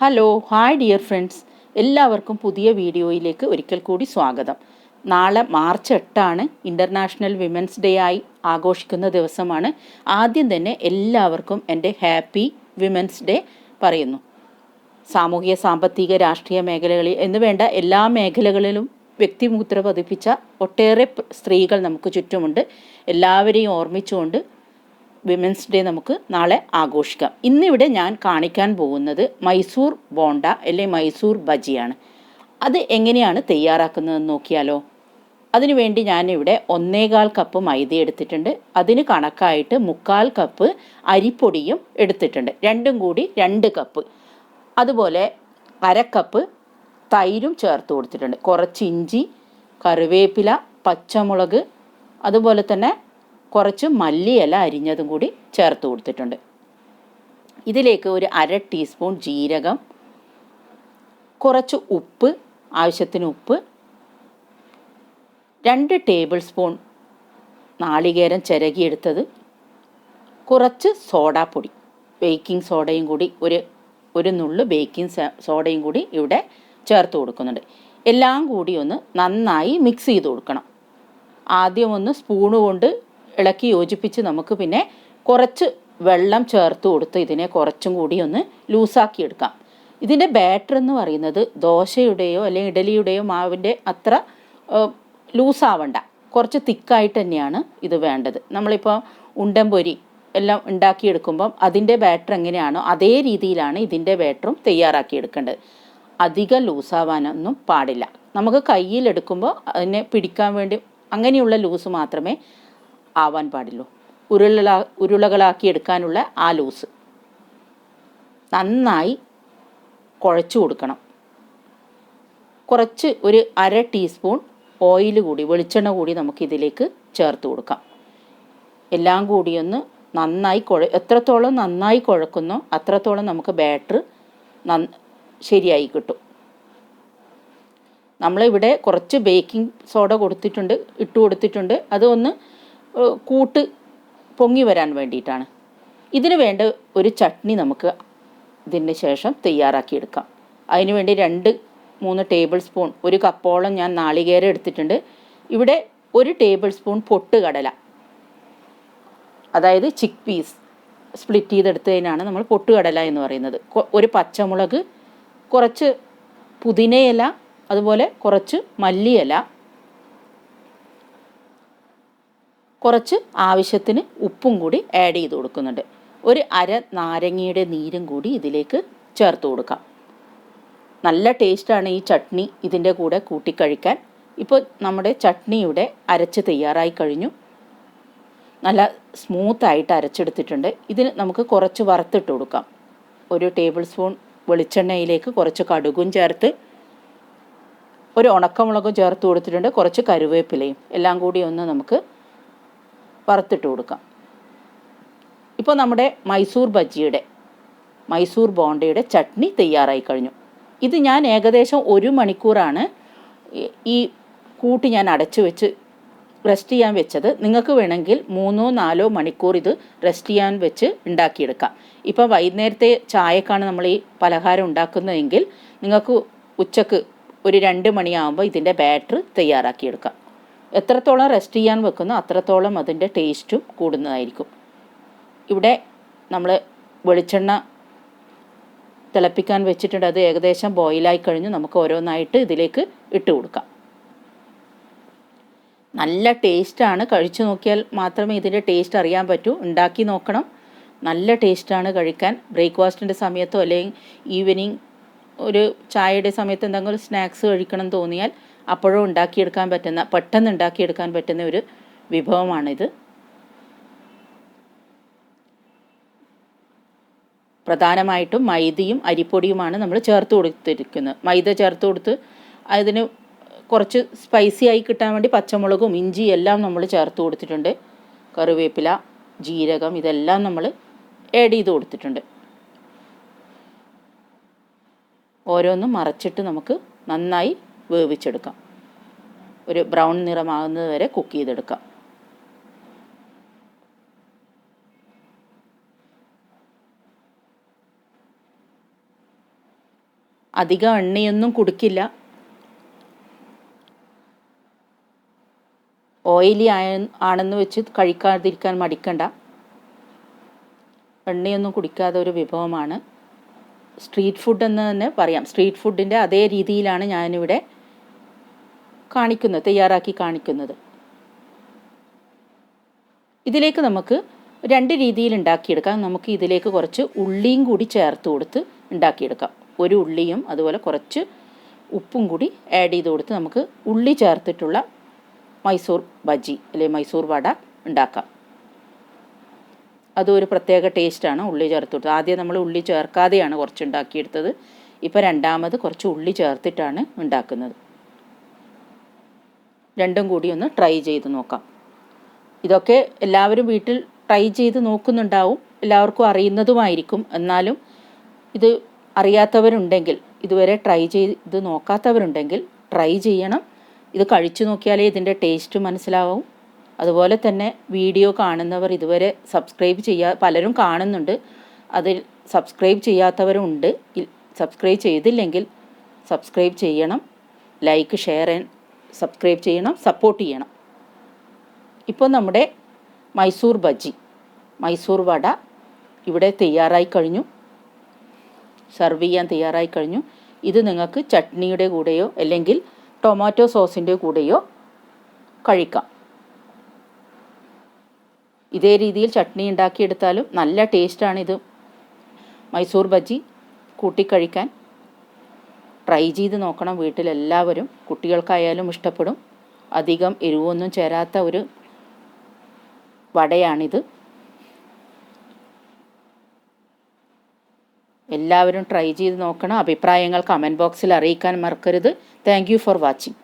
Hello hi dear friends, എല്ലാവർക്കും പുതിയ വീഡിയോയിലേക്ക് ഒരിക്കൽ കൂടി സ്വാഗതം. നാളെ മാർച്ച് 8 ഇൻ്റർനാഷണൽ വിമൻസ് ഡേ ആയി ആഘോഷിക്കുന്ന ദിവസമാണ്. ആദ്യം തന്നെ എല്ലാവർക്കും എൻ്റെ ഹാപ്പി വിമൻസ് ഡേ പറയുന്നു. സാമൂഹിക, സാമ്പത്തിക, രാഷ്ട്രീയ മേഖലകളിൽ എന്ന് വേണ്ട എല്ലാ മേഖലകളിലും വ്യക്തിമുദ്ര പതിപ്പിച്ച ഒട്ടേറെ സ്ത്രീകൾ നമുക്ക് ചുറ്റുമുണ്ട്. എല്ലാവരെയും ഓർമ്മിച്ചുകൊണ്ട് വിമൻസ് ഡേ നമുക്ക് നാളെ ആഘോഷിക്കാം. ഇന്നിവിടെ ഞാൻ കാണിക്കാൻ പോകുന്നത് മൈസൂർ ബോണ്ട അല്ലെങ്കിൽ മൈസൂർ ബജിയാണ്. അത് എങ്ങനെയാണ് തയ്യാറാക്കുന്നതെന്ന് നോക്കിയാലോ. അതിനുവേണ്ടി ഞാനിവിടെ 1.25 കപ്പ് മൈദ എടുത്തിട്ടുണ്ട്. അതിന് കണക്കായിട്ട് 3/4 കപ്പ് അരിപ്പൊടിയും എടുത്തിട്ടുണ്ട്. രണ്ടും കൂടി 2 കപ്പ്. അതുപോലെ 1/2 കപ്പ് തൈരും ചേർത്ത് കൊടുത്തിട്ടുണ്ട്. കുറച്ച് ഇഞ്ചി, കറിവേപ്പില, പച്ചമുളക്, അതുപോലെ തന്നെ കുറച്ച് മല്ലിയില അരിഞ്ഞതും കൂടി ചേർത്ത് കൊടുത്തിട്ടുണ്ട്. ഇതിലേക്ക് ഒരു 1/2 ടീസ്പൂൺ ജീരകം, കുറച്ച് ഉപ്പ്, ആവശ്യത്തിന് ഉപ്പ്, 2 ടേബിൾ സ്പൂൺ നാളികേരം ചിരകിയെടുത്തത്, കുറച്ച് സോഡാപ്പൊടി, ബേക്കിംഗ് സോഡയും കൂടി ഒരു നുള്ളു ബേക്കിംഗ് സോഡയും കൂടി ഇവിടെ ചേർത്ത് കൊടുക്കുന്നുണ്ട്. എല്ലാം കൂടി ഒന്ന് നന്നായി മിക്സ് ചെയ്ത് കൊടുക്കണം. ആദ്യം ഒന്ന് സ്പൂണ് കൊണ്ട് ഇളക്കി യോജിപ്പിച്ച് നമുക്ക് പിന്നെ കുറച്ച് വെള്ളം ചേർത്ത് കൊടുത്ത് ഇതിനെ കുറച്ചും കൂടി ഒന്ന് ലൂസാക്കി എടുക്കാം. ഇതിൻ്റെ ബാറ്റർ എന്ന് പറയുന്നത് ദോശയുടെയോ അല്ലെങ്കിൽ ഇഡലിയുടെയോ മാവിൻ്റെ അത്ര ലൂസാവണ്ട, കുറച്ച് തിക്കായിട്ട് തന്നെയാണ് ഇത് വേണ്ടത്. നമ്മളിപ്പോൾ ഉണ്ടംപൊരി എല്ലാം ഉണ്ടാക്കിയെടുക്കുമ്പം അതിൻ്റെ ബാറ്റർ എങ്ങനെയാണോ അതേ രീതിയിലാണ് ഇതിൻ്റെ ബാറ്ററും തയ്യാറാക്കിയെടുക്കേണ്ടത്. അധികം ലൂസാവാനൊന്നും പാടില്ല. നമുക്ക് കയ്യിലെടുക്കുമ്പോൾ അതിനെ പിടിക്കാൻ വേണ്ടി അങ്ങനെയുള്ള ലൂസ് മാത്രമേ ആവാൻ പാടുള്ളൂ. ഉരുളകളാക്കി എടുക്കാനുള്ള ആ ലൂസ് നന്നായി കുഴച്ചു കൊടുക്കണം. കുറച്ച് ഒരു 1/2 ടീസ്പൂൺ ഓയിൽ കൂടി, വെളിച്ചെണ്ണ കൂടി നമുക്കിതിലേക്ക് ചേർത്ത് കൊടുക്കാം. എല്ലാം കൂടി ഒന്ന് നന്നായി എത്രത്തോളം നന്നായി കുഴക്കുന്നോ അത്രത്തോളം നമുക്ക് ബാറ്റർ ശരിയായി കിട്ടും. നമ്മളിവിടെ കുറച്ച് ബേക്കിംഗ് സോഡ ഇട്ട് കൊടുത്തിട്ടുണ്ട്. അതൊന്ന് കൂട്ട് പൊങ്ങി വരാൻ വേണ്ടിയിട്ടാണ്. ഇതിന് വേണ്ട ഒരു ചട്നി നമുക്ക് ഇതിന് ശേഷം തയ്യാറാക്കിയെടുക്കാം. അതിന് വേണ്ടി 2-3 ടേബിൾ സ്പൂൺ, 1 കപ്പോളം ഞാൻ നാളികേരം എടുത്തിട്ടുണ്ട്. ഇവിടെ 1 ടേബിൾ സ്പൂൺ പൊട്ടുകടല, അതായത് ചിക്ക് പീസ് സ്പ്ലിറ്റ് ചെയ്തെടുത്തതിനാണ് നമ്മൾ പൊട്ടുകടല എന്ന് പറയുന്നത്. ഒരു പച്ചമുളക്, കുറച്ച് പുതിനയില, അതുപോലെ കുറച്ച് മല്ലിയില, കുറച്ച് ആവശ്യത്തിന് ഉപ്പും കൂടി ആഡ് ചെയ്ത് കൊടുക്കുന്നുണ്ട്. ഒരു 1/2 നാരങ്ങയുടെ നീരും കൂടി ഇതിലേക്ക് ചേർത്ത് കൊടുക്കാം. നല്ല ടേസ്റ്റാണ് ഈ ചട്നി ഇതിൻ്റെ കൂടെ കൂട്ടിക്കഴിക്കാൻ. ഇപ്പോൾ നമ്മുടെ ചട്നി ഇവിടെ അരച്ച് തയ്യാറായി കഴിഞ്ഞു. നല്ല സ്മൂത്തായിട്ട് അരച്ചെടുത്തിട്ടുണ്ട്. ഇതിന് നമുക്ക് കുറച്ച് വറുത്തിട്ട് കൊടുക്കാം. 1 ടേബിൾ സ്പൂൺ വെളിച്ചെണ്ണയിലേക്ക് കുറച്ച് കടുകും ചേർത്ത്, ഒരു ഉണക്കമുളകും ചേർത്ത് കൊടുത്തിട്ടുണ്ട്. കുറച്ച് കറിവേപ്പിലയും എല്ലാം കൂടി ഒന്ന് നമുക്ക് വറുത്തിട്ട് കൊടുക്കാം. ഇപ്പോൾ നമ്മുടെ മൈസൂർ ബോണ്ടയുടെ ചട്നി തയ്യാറായി കഴിഞ്ഞു. ഇത് ഞാൻ ഏകദേശം 1 മണിക്കൂറാണ് ഈ കൂട്ട് ഞാൻ അടച്ചു വെച്ച് റെസ്റ്റ് ചെയ്യാൻ വെച്ചത്. നിങ്ങൾക്ക് വേണമെങ്കിൽ 3-4 മണിക്കൂർ ഇത് റെസ്റ്റ് ചെയ്യാൻ വെച്ച് ഉണ്ടാക്കിയെടുക്കാം. ഇപ്പോൾ വൈകുന്നേരത്തെ ചായക്കാണ് നമ്മൾ ഈ പലഹാരം ഉണ്ടാക്കുന്നതെങ്കിൽ നിങ്ങൾക്ക് ഉച്ചക്ക് ഒരു 2 മണിയാകുമ്പോൾ ഇതിൻ്റെ ബാറ്റർ തയ്യാറാക്കിയെടുക്കാം. എത്രത്തോളം റെസ്റ്റ് ചെയ്യാൻ വെക്കുന്നോ അത്രത്തോളം അതിൻ്റെ ടേസ്റ്റും കൂടുന്നതായിരിക്കും. ഇവിടെ നമ്മൾ വെളിച്ചെണ്ണ തിളപ്പിക്കാൻ വെച്ചിട്ടുണ്ട്. അത് ഏകദേശം ബോയിലായി കഴിഞ്ഞ് നമുക്ക് ഓരോന്നായിട്ട് ഇതിലേക്ക് ഇട്ട് കൊടുക്കാം. നല്ല ടേസ്റ്റാണ്. കഴിച്ചു നോക്കിയാൽ മാത്രമേ ഇതിൻ്റെ ടേസ്റ്റ് അറിയാൻ പറ്റൂ. ഉണ്ടാക്കി നോക്കണം. നല്ല ടേസ്റ്റാണ് കഴിക്കാൻ. ബ്രേക്ക്ഫാസ്റ്റിൻ്റെ സമയത്തോ അല്ലെങ്കിൽ ഈവനിങ് ഒരു ചായയുടെ സമയത്ത് എന്തെങ്കിലും സ്നാക്സ് കഴിക്കണം തോന്നിയാൽ അപ്പോഴും പെട്ടെന്ന് ഉണ്ടാക്കിയെടുക്കാൻ പറ്റുന്ന ഒരു വിഭവമാണിത്. പ്രധാനമായിട്ടും മൈദയും അരിപ്പൊടിയുമാണ് നമ്മൾ ചേർത്ത് കൊടുത്തിരിക്കുന്നത്. മൈദ ചേർത്ത് കൊടുത്ത് അതിന് കുറച്ച് സ്പൈസി ആയി കിട്ടാൻ വേണ്ടി പച്ചമുളകും ഇഞ്ചി എല്ലാം നമ്മൾ ചേർത്ത് കൊടുത്തിട്ടുണ്ട്. കറിവേപ്പില, ജീരകം ഇതെല്ലാം നമ്മൾ ആഡ് ചെയ്ത് കൊടുത്തിട്ടുണ്ട്. ഓരോന്നും മറച്ചിട്ട് നമുക്ക് നന്നായി വേവിച്ചെടുക്കാം. ഒരു ബ്രൗൺ നിറമാകുന്നത് വരെ കുക്ക് ചെയ്തെടുക്കാം. അധികം എണ്ണയൊന്നും കുടിക്കില്ല. ഓയിലി ആണെന്ന് വെച്ച് കഴിക്കാതിരിക്കാൻ മടിക്കണ്ട. എണ്ണയൊന്നും കുടിക്കാത്ത ഒരു വിഭവമാണ്. സ്ട്രീറ്റ് ഫുഡ് എന്ന് തന്നെ പറയാം. സ്ട്രീറ്റ് ഫുഡിൻ്റെ അതേ രീതിയിലാണ് ഞാനിവിടെ തയ്യാറാക്കി കാണിക്കുന്നത്. ഇതിലേക്ക് നമുക്ക് 2 രീതിയിൽ ഉണ്ടാക്കിയെടുക്കാം. നമുക്ക് ഇതിലേക്ക് കുറച്ച് ഉള്ളിയും കൂടി ചേർത്ത് കൊടുത്ത് ഉണ്ടാക്കിയെടുക്കാം. ഒരു ഉള്ളിയും അതുപോലെ കുറച്ച് ഉപ്പും കൂടി ആഡ് ചെയ്ത് കൊടുത്ത് നമുക്ക് ഉള്ളി ചേർത്തിട്ടുള്ള മൈസൂർ ബജ്ജി അല്ലെങ്കിൽ മൈസൂർ വട ഉണ്ടാക്കാം. അതൊരു പ്രത്യേക ടേസ്റ്റാണ് ഉള്ളി ചേർത്ത് കൊടുത്തത്. ആദ്യം നമ്മൾ ഉള്ളി ചേർക്കാതെയാണ് കുറച്ച് ഉണ്ടാക്കിയെടുത്തത്. ഇപ്പോൾ രണ്ടാമത് കുറച്ച് ഉള്ളി ചേർത്തിട്ടാണ് ഉണ്ടാക്കുന്നത്. രണ്ടും കൂടി ഒന്ന് ട്രൈ ചെയ്ത് നോക്കാം. ഇതൊക്കെ എല്ലാവരും വീട്ടിൽ ട്രൈ ചെയ്ത് നോക്കുന്നുണ്ടാവും, എല്ലാവർക്കും അറിയുന്നതുമായിരിക്കും. എന്നാലും ഇത് അറിയാത്തവരുണ്ടെങ്കിൽ, ഇതുവരെ ട്രൈ ചെയ്ത് നോക്കാത്തവരുണ്ടെങ്കിൽ ട്രൈ ചെയ്യണം. ഇത് കഴിച്ചു നോക്കിയാലേ ഇതിൻ്റെ ടേസ്റ്റ് മനസ്സിലാവും. അതുപോലെ തന്നെ വീഡിയോ കാണുന്നവർ ഇതുവരെ പലരും കാണുന്നുണ്ട്, അതിൽ സബ്സ്ക്രൈബ് ചെയ്യാത്തവരും ഉണ്ട്. സബ്സ്ക്രൈബ് ചെയ്തില്ലെങ്കിൽ സബ്സ്ക്രൈബ് ചെയ്യണം, ലൈക്ക്, ഷെയർ ആൻഡ് സബ്സ്ക്രൈബ് ചെയ്യണം, സപ്പോർട്ട് ചെയ്യണം. ഇപ്പോൾ നമ്മുടെ മൈസൂർ ബജ്ജി, മൈസൂർ വട ഇവിടെ തയ്യാറായി കഴിഞ്ഞു, സെർവ് ചെയ്യാൻ തയ്യാറായി കഴിഞ്ഞു. ഇത് നിങ്ങൾക്ക് ചട്നിയുടെ കൂടെയോ അല്ലെങ്കിൽ ടൊമാറ്റോ സോസിൻ്റെ കൂടെയോ കഴിക്കാം. ഇതേ രീതിയിൽ ചട്നി ഉണ്ടാക്കിയെടുത്താലും നല്ല ടേസ്റ്റാണിത്. മൈസൂർ ബജ്ജി കൂട്ടിക്കഴിക്കാൻ ട്രൈ ചെയ്ത് നോക്കണം വീട്ടിലെല്ലാവരും. കുട്ടികൾക്കായാലും ഇഷ്ടപ്പെടും. അധികം എരിവൊന്നും ചേരാത്ത ഒരു വടയാണിത്. എല്ലാവരും ട്രൈ ചെയ്ത് നോക്കണം. അഭിപ്രായങ്ങൾ കമൻറ്റ് ബോക്സിൽ അറിയിക്കാൻ മറക്കരുത്. Thank you for watching.